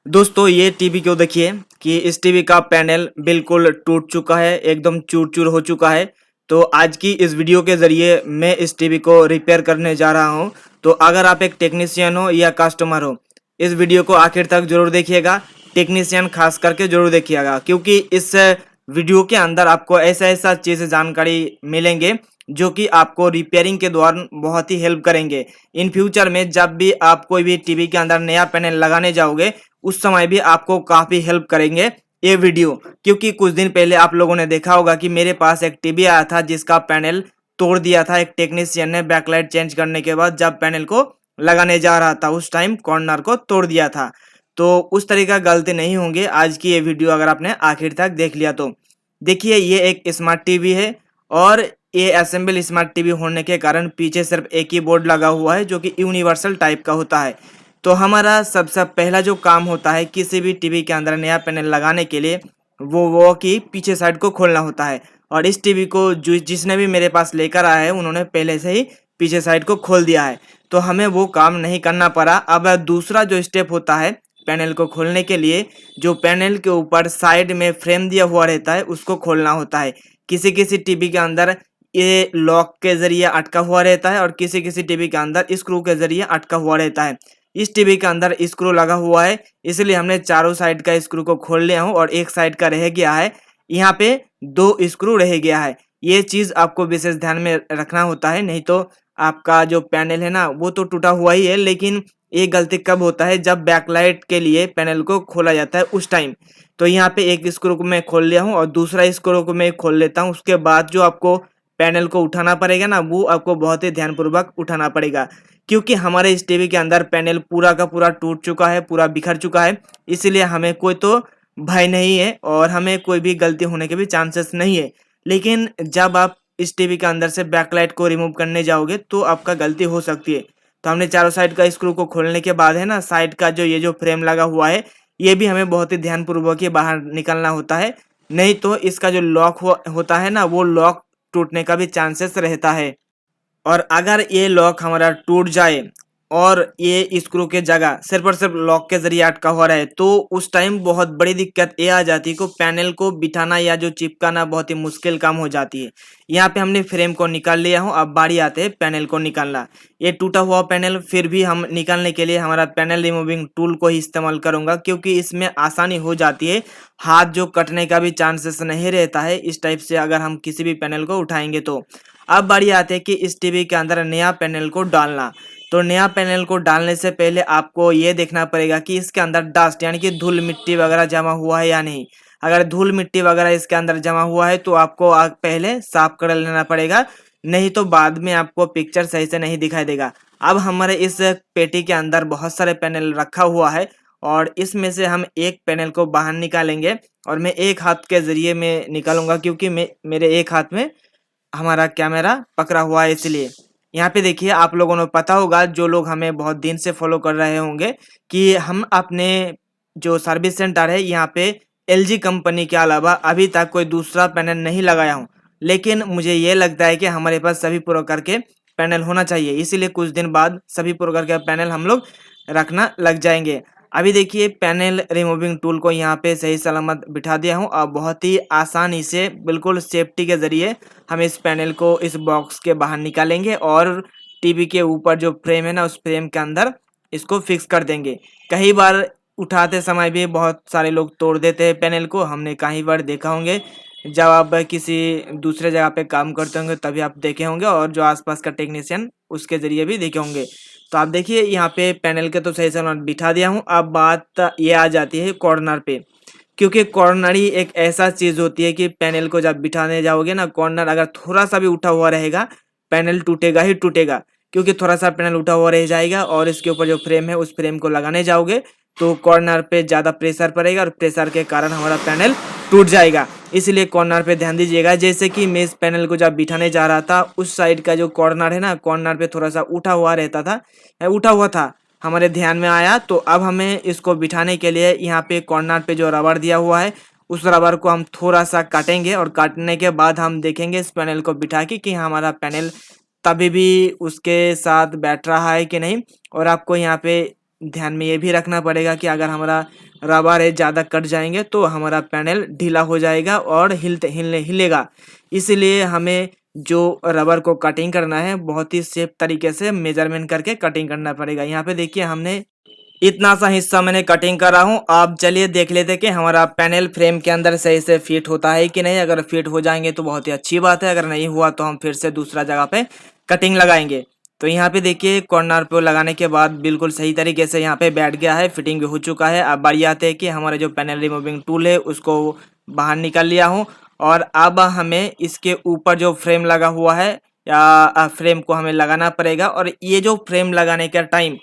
दोस्तों ये टीवी को देखिए कि इस टीवी का पैनल बिल्कुल टूट चुका है, एकदम चूर-चूर हो चुका है। तो आज की इस वीडियो के ज़रिए मैं इस टीवी को रिपेयर करने जा रहा हूँ। तो अगर आप एक टेक्नीशियन हो या कस्टमर हो, इस वीडियो को आखिर तक ज़रूर देखिएगा। टेक्नीशियन खास करके ज़रूर देखिएगा क्योंकि इस वीडियो के अंदर आपको ऐसा-ऐसा चीज़ जानकारी मिलेंगे जो कि आपको रिपेयरिंग के दौरान बहुत ही हेल्प करेंगे। इन फ्यूचर में जब भी आप कोई भी टीवी के अंदर नया पैनल लगाने जाओगे उस समय भी आपको काफ़ी हेल्प करेंगे ये वीडियो, क्योंकि कुछ दिन पहले आप लोगों ने देखा होगा कि मेरे पास एक टीवी आया था जिसका पैनल तोड़ दिया था एक टेक्नीशियन ने। बैकलाइट चेंज करने के बाद जब पैनल को लगाने जा रहा था उस टाइम कॉर्नर को तोड़ दिया था। तो उस तरह का गलती नहीं होंगे आज की ये वीडियो अगर आपने आखिर तक देख लिया तो। देखिए ये एक स्मार्ट टीवी है और ये असेंबल स्मार्ट टीवी होने के कारण पीछे सिर्फ एक ही बोर्ड लगा हुआ है जो कि यूनिवर्सल टाइप का होता है। तो हमारा सबसे पहला जो काम होता है किसी भी टीवी के अंदर नया पैनल लगाने के लिए वो कि पीछे साइड को खोलना होता है। और इस टीवी को जो जिसने भी मेरे पास लेकर आया है उन्होंने पहले से ही पीछे साइड को खोल दिया है, तो हमें वो काम नहीं करना पड़ा। अब दूसरा जो स्टेप होता है पैनल को खोलने के लिए, जो पैनल के ऊपर साइड में फ्रेम दिया हुआ रहता है उसको खोलना होता है। किसी किसी टीवी के अंदर ये लॉक के ज़रिए अटका हुआ रहता है और किसी किसी टीवी के अंदर स्क्रू के ज़रिए अटका हुआ रहता है। इस टीवी के अंदर स्क्रू लगा हुआ है, इसलिए हमने चारों साइड का स्क्रू को खोल लिया हूँ और एक साइड का रह गया है। यहाँ पे 2 स्क्रू रह गया है। ये चीज़ आपको विशेष ध्यान में रखना होता है, नहीं तो आपका जो पैनल है ना वो तो टूटा हुआ ही है, लेकिन ये गलती कब होता है जब बैकलाइट के लिए पैनल को खोला जाता है उस टाइम। तो यहाँ पे एक स्क्रू को मैं खोल लिया हूँ और दूसरा स्क्रू को मैं खोल लेता हूँ। उसके बाद जो आपको पैनल को उठाना पड़ेगा ना वो आपको बहुत ही ध्यानपूर्वक उठाना पड़ेगा, क्योंकि हमारे इस टीवी के अंदर पैनल पूरा का पूरा टूट चुका है, पूरा बिखर चुका है। इसीलिए हमें कोई तो भय नहीं है और हमें कोई भी गलती होने के भी चांसेस नहीं है। लेकिन जब आप इस टीवी के अंदर से बैकलाइट को रिमूव करने जाओगे तो आपका गलती हो सकती है। तो हमने चारों साइड का स्क्रू को खोलने के बाद है ना साइड का जो ये जो फ्रेम लगा हुआ है ये भी हमें बहुत ही ध्यानपूर्वक ही बाहर निकालना होता है, नहीं तो इसका जो लॉक होता है ना वो लॉक टूटने का भी चांसेस रहता है। और अगर ये लॉक हमारा टूट जाए और ये स्क्रू के जगह सिर्फ और सिर्फ लॉक के ज़रिए अटका हुआ रहे तो उस टाइम बहुत बड़ी दिक्कत ये आ जाती है कि पैनल को बिठाना या जो चिपकाना बहुत ही मुश्किल काम हो जाती है। यहाँ पे हमने फ्रेम को निकाल लिया हूँ, अब बारी आते है पैनल को निकालना। ये टूटा हुआ पैनल फिर भी हम निकालने के लिए हमारा पैनल रिमूविंग टूल को ही इस्तेमाल करूँगा, क्योंकि इसमें आसानी हो जाती है, हाथ जो कटने का भी चांसेस नहीं रहता है इस टाइप से अगर हम किसी भी पैनल को उठाएंगे तो। अब बारी आती है कि इस टीवी के अंदर नया पैनल को डालना। तो नया पैनल को डालने से पहले आपको ये देखना पड़ेगा कि इसके अंदर डस्ट यानी कि धूल मिट्टी वगैरह जमा हुआ है या नहीं। अगर धूल मिट्टी वगैरह इसके अंदर जमा हुआ है तो आपको पहले साफ कर लेना पड़ेगा, नहीं तो बाद में आपको पिक्चर सही से नहीं दिखाई देगा। अब हमारे इस पेटी के अंदर बहुत सारे पैनल रखा हुआ है और इसमें से हम एक पैनल को बाहर निकालेंगे और मैं एक हाथ के ज़रिए मैं निकालूंगा, क्योंकि मेरे एक हाथ में हमारा कैमरा पकड़ा हुआ है इसलिए। यहाँ पे देखिए आप लोगों को पता होगा, जो लोग हमें बहुत दिन से फॉलो कर रहे होंगे, कि हम अपने जो सर्विस सेंटर है यहाँ पे एलजी कंपनी के अलावा अभी तक कोई दूसरा पैनल नहीं लगाया हूँ। लेकिन मुझे ये लगता है कि हमारे पास सभी प्रकार के पैनल होना चाहिए, इसीलिए कुछ दिन बाद सभी प्रकार के पैनल हम लोग रखना लग जाएंगे। अभी देखिए पैनल रिमूविंग टूल को यहाँ पे सही सलामत बिठा दिया हूँ और बहुत ही आसानी से बिल्कुल सेफ्टी के ज़रिए हम इस पैनल को इस बॉक्स के बाहर निकालेंगे और टीवी के ऊपर जो फ्रेम है ना उस फ्रेम के अंदर इसको फिक्स कर देंगे। कई बार उठाते समय भी बहुत सारे लोग तोड़ देते हैं पैनल को, हमने कई बार देखा होंगे जब आप किसी दूसरे जगह पे काम करते होंगे तभी आप देखे होंगे, और जो आसपास का टेक्नीशियन उसके ज़रिए भी देखे होंगे। तो आप देखिए यहाँ पे पैनल के तो सही सलामत बिठा दिया हूँ। अब बात ये आ जाती है कॉर्नर पे, क्योंकि कॉर्नर ही एक ऐसा चीज़ होती है कि पैनल को जब बिठाने जाओगे ना, कॉर्नर अगर थोड़ा सा भी उठा हुआ रहेगा पैनल टूटेगा ही टूटेगा, क्योंकि थोड़ा सा पैनल उठा हुआ रह जाएगा और इसके ऊपर जो फ्रेम है उस फ्रेम को लगाने जाओगे तो कॉर्नर पे ज़्यादा प्रेशर पड़ेगा और प्रेशर के कारण हमारा पैनल टूट जाएगा। इसलिए कॉर्नर पे ध्यान दीजिएगा। जैसे कि मैं इस पैनल को जब बिठाने जा रहा था उस साइड का जो कॉर्नर है ना, कॉर्नर पे थोड़ा सा उठा हुआ रहता था, उठा हुआ था, हमारे ध्यान में आया। तो अब हमें इसको बिठाने के लिए यहाँ पे कॉर्नर पे जो रबर दिया हुआ है उस रबर को हम थोड़ा सा काटेंगे और काटने के बाद हम देखेंगे इस पैनल को बिठा के कि हमारा पैनल तभी भी उसके साथ बैठ रहा है कि नहीं। और आपको यहाँ पे ध्यान में ये भी रखना पड़ेगा कि अगर हमारा रबर है ज़्यादा कट जाएंगे तो हमारा पैनल ढीला हो जाएगा और हिलेगा। इसलिए हमें जो रबर को कटिंग करना है बहुत ही सेफ तरीके से मेजरमेंट करके कटिंग करना पड़ेगा। यहाँ पे देखिए हमने इतना सा हिस्सा मैंने कटिंग करा हूँ। आप चलिए देख लेते कि हमारा पैनल फ्रेम के अंदर सही से फिट होता है कि नहीं। अगर फिट हो जाएंगे तो बहुत ही अच्छी बात है, अगर नहीं हुआ तो हम फिर से दूसरा जगह पे कटिंग लगाएंगे। तो यहाँ पे देखिए कॉर्नर पे लगाने के बाद बिल्कुल सही तरीके से यहाँ पे बैठ गया है, फिटिंग भी हो चुका है। अब बारी आते हैं कि हमारा जो पैनल रिमूविंग टूल है उसको बाहर निकाल लिया हूँ और अब हमें इसके ऊपर जो फ्रेम लगा हुआ है या फ्रेम को हमें लगाना पड़ेगा। और ये जो फ्रेम लगाने का टाइम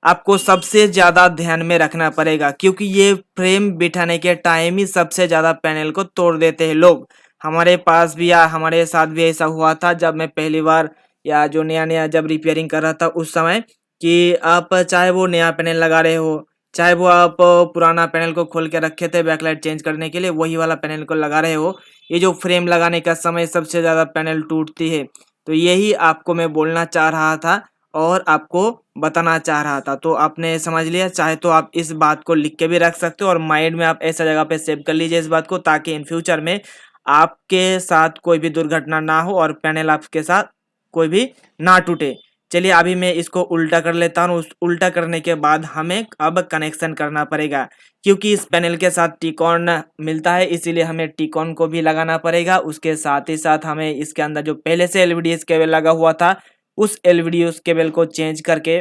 आपको सबसे ज़्यादा ध्यान में रखना पड़ेगा, क्योंकि ये फ्रेम बिठाने के टाइम ही सबसे ज़्यादा पैनल को तोड़ देते हैं लोग। हमारे पास भी या हमारे साथ भी ऐसा हुआ था जब मैं पहली बार या जो नया नया जब रिपेयरिंग कर रहा था उस समय, कि आप चाहे वो नया पैनल लगा रहे हो, चाहे वो आप पुराना पैनल को खोल के रखे थे बैकलाइट चेंज करने के लिए वही वाला पैनल को लगा रहे हो, ये जो फ्रेम लगाने का समय सबसे ज़्यादा पैनल टूटती है। तो यही आपको मैं बोलना चाह रहा था और आपको बताना चाह रहा था। तो आपने समझ लिया, चाहे तो आप इस बात को लिख के भी रख सकते हो और माइंड में आप ऐसा जगह पे सेव कर लीजिए इस बात को, ताकि इन फ्यूचर में आपके साथ कोई भी दुर्घटना ना हो और पैनल आपके साथ कोई भी ना टूटे। चलिए अभी मैं इसको उल्टा कर लेता हूँ। उस उल्टा करने के बाद हमें अब कनेक्शन करना पड़ेगा, क्योंकि इस पैनल के साथ टिकॉन मिलता है, इसीलिए हमें टिकॉन को भी लगाना पड़ेगा। उसके साथ ही साथ हमें इसके अंदर जो पहले से एलवीडीएस केबल लगा हुआ था उस एलवीडीएस केबल को चेंज करके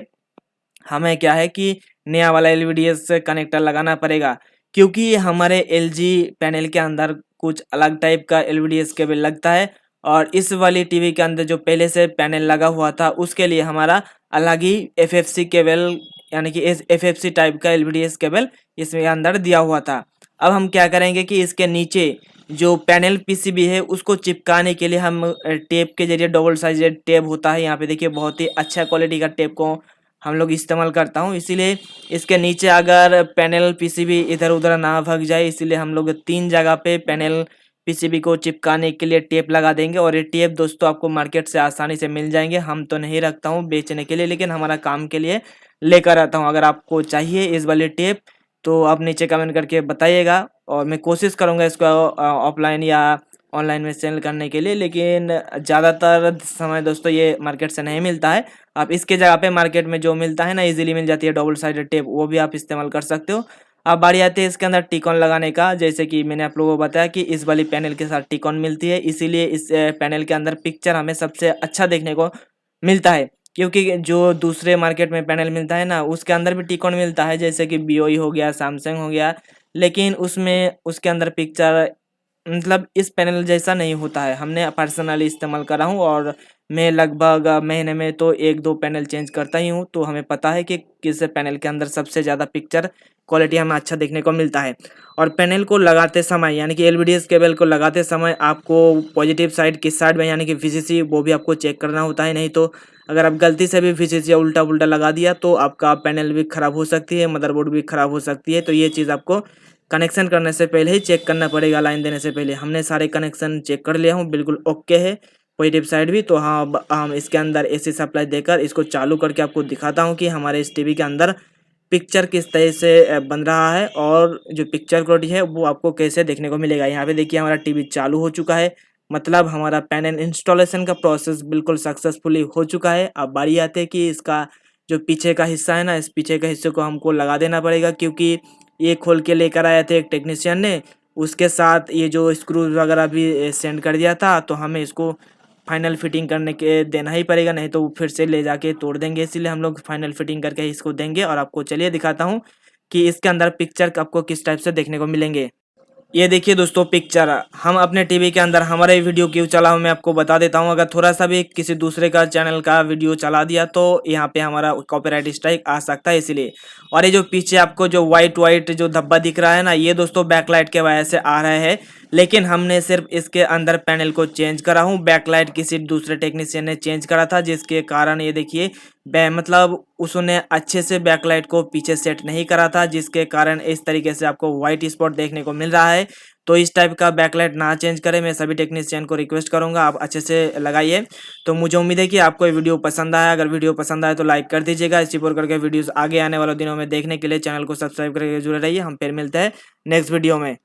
हमें क्या है कि नया वाला एलवीडीएस कनेक्टर लगाना पड़ेगा, क्योंकि हमारे एलजी पैनल के अंदर कुछ अलग टाइप का एलवीडीएस केबल लगता है और इस वाली टीवी के अंदर जो पहले से पैनल लगा हुआ था उसके लिए हमारा अलग ही एफएफसी केबल यानी कि एफएफसी टाइप का एलवीडीएस केबल इसमें अंदर दिया हुआ था। अब हम क्या करेंगे कि इसके नीचे जो पैनल पीसीबी है उसको चिपकाने के लिए हम टेप के जरिए, डबल साइजेड टेप होता है यहाँ पे देखिए, बहुत ही अच्छा क्वालिटी का टेप को हम लोग इस्तेमाल करता हूँ। इसीलिए इसके नीचे अगर पैनल पीसीबी इधर उधर ना भाग जाए, इसीलिए हम लोग 3 जगह पे पैनल पीसीबी को चिपकाने के लिए टेप लगा देंगे। और ये टेप दोस्तों आपको मार्केट से आसानी से मिल जाएंगे। हम तो नहीं रखता हूँ बेचने के लिए, लेकिन हमारा काम के लिए लेकर आता हूँ। अगर आपको चाहिए इस वाले टेप तो आप नीचे कमेंट करके बताइएगा और मैं कोशिश करूँगा इसको ऑफलाइन या ऑनलाइन में सेल करने के लिए, लेकिन ज़्यादातर समय दोस्तों ये मार्केट से नहीं मिलता है। आप इसके जगह पे मार्केट में जो मिलता है ना, इजीली मिल जाती है डबल साइडेड टेप, वो भी आप इस्तेमाल कर सकते हो। अब बारी आती है इसके अंदर टिकॉन लगाने का। जैसे कि मैंने आप लोगों को बताया कि इस वाली पैनल के साथ टिकॉन मिलती है, इसीलिए इस पैनल के अंदर पिक्चर हमें सबसे अच्छा देखने को मिलता है। क्योंकि जो दूसरे मार्केट में पैनल मिलता है ना उसके अंदर भी टिकॉन मिलता है, जैसे कि बीओई हो गया, सैमसंग हो गया, लेकिन उसमें उसके अंदर पिक्चर मतलब इस पैनल जैसा नहीं होता है। हमने पर्सनली इस्तेमाल करा हूँ और मैं लगभग महीने में तो 1-2 पैनल चेंज करता ही हूँ, तो हमें पता है कि किस पैनल के अंदर सबसे ज़्यादा पिक्चर क्वालिटी हमें अच्छा देखने को मिलता है। और पैनल को लगाते समय यानी कि एलवीडीएस केबल को लगाते समय आपको पॉजिटिव साइड किस साइड में यानी कि वीसीसी वो भी आपको चेक करना होता है। नहीं तो अगर आप गलती से भी वीसीसी या उल्टा पुल्टा लगा दिया तो आपका पैनल भी ख़राब हो सकती है, मदरबोर्ड भी ख़राब हो सकती है। तो ये चीज़ आपको कनेक्शन करने से पहले ही चेक करना पड़ेगा, लाइन देने से पहले। हमने सारे कनेक्शन चेक कर लिया हूँ, बिल्कुल ओके है पॉजिटिव साइड भी। तो हाँ, अब हम इसके अंदर एसी सप्लाई देकर इसको चालू करके आपको दिखाता हूँ कि हमारे इस टीवी के अंदर पिक्चर किस तरह से बन रहा है और जो पिक्चर क्वालिटी है वो आपको कैसे देखने को मिलेगा। यहाँ पे देखिए हमारा टीवी चालू हो चुका है, मतलब हमारा पैनल इंस्टॉलेशन का प्रोसेस बिल्कुल सक्सेसफुली हो चुका है। अब बारी आती है कि इसका जो पीछे का हिस्सा है ना, इस पीछे के हिस्से को हमको लगा देना पड़ेगा, क्योंकि ये खोल के लेकर आए थे एक टेक्नीशियन ने, उसके साथ ये जो स्क्रूज वगैरह भी सेंड कर दिया था। तो हमें इसको फाइनल फिटिंग करने के देना ही पड़ेगा, नहीं तो वो फिर से ले जाके तोड़ देंगे। इसीलिए हम लोग फाइनल फिटिंग करके इसको देंगे और आपको चलिए दिखाता हूँ कि इसके अंदर पिक्चर आपको किस टाइप से देखने को मिलेंगे। ये देखिए दोस्तों पिक्चर हम अपने टीवी के अंदर, हमारा ये वीडियो क्यों चला हो मैं आपको बता देता हूँ। अगर थोड़ा सा भी किसी दूसरे का चैनल का वीडियो चला दिया तो यहाँ पे हमारा कॉपीराइट स्ट्राइक आ सकता है, इसलिए। और ये जो पीछे आपको जो वाइट जो धब्बा दिख रहा है ना, ये दोस्तों बैकलाइट के वजह से आ रहा है, लेकिन हमने सिर्फ इसके अंदर पैनल को चेंज करा हूँ। बैकलाइट किसी दूसरे टेक्नीशियन ने चेंज करा था, जिसके कारण ये देखिए मतलब उसने अच्छे से बैकलाइट को पीछे सेट नहीं करा था, जिसके कारण इस तरीके से आपको वाइट स्पॉट देखने को मिल रहा है। तो इस टाइप का बैकलाइट ना चेंज करें, मैं सभी टेक्नीशियन को रिक्वेस्ट करूंगा आप अच्छे से लगाइए। तो मुझे उम्मीद है कि आपको ये वीडियो पसंद आया। अगर वीडियो पसंद आए तो लाइक कर दीजिएगा। इसी प्रकार के वीडियोस आगे आने वाले दिनों में देखने के लिए चैनल को सब्सक्राइब करके जुड़े रहिए। हम फिर मिलते हैं नेक्स्ट वीडियो में।